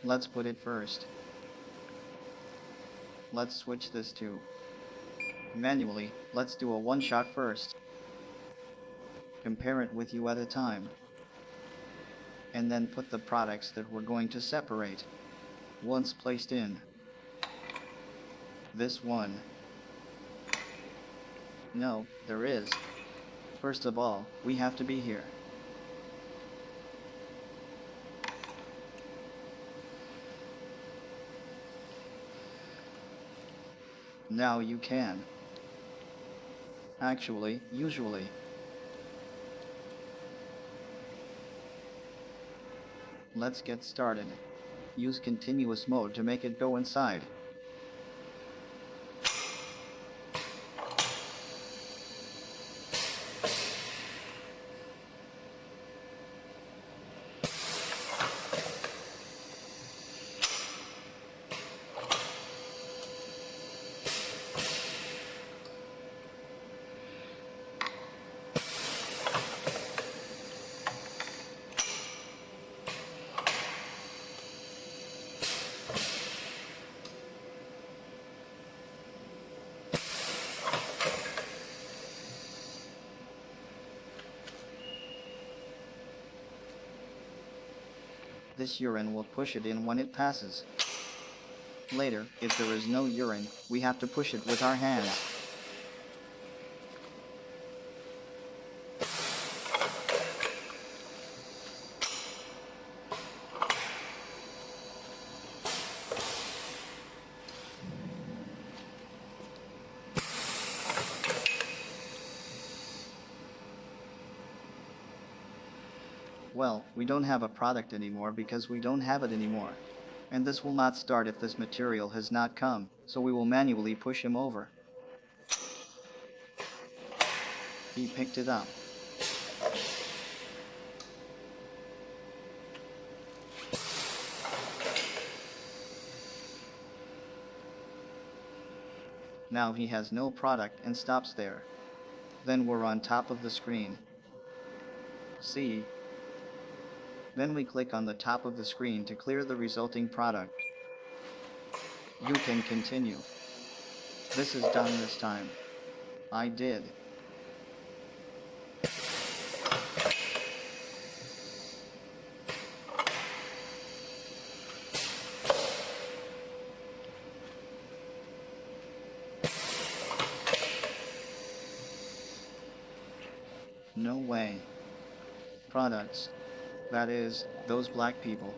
Let's put it first. Let's switch this to manually. Let's do a one shot first. Compare it with you at a time. And then put the products that we're going to separate. Once placed in. This one. No, there is. First of all, we have to be here. Now you can. Actually, usually. Let's get started. Use continuous mode to make it go inside. This urine will push it in when it passes. Later, if there is no urine, we have to push it with our hands. Well, we don't have a product anymore because we don't have it anymore. And this will not start if this material has not come, so we will manually push him over. He picked it up. Now he has no product and stops there. Then we're on top of the screen. See? Then we click on the top of the screen to clear the resulting product. You can continue. This is done this time. I did. No way. Products. That is, those black people.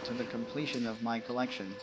To the completion of my collection.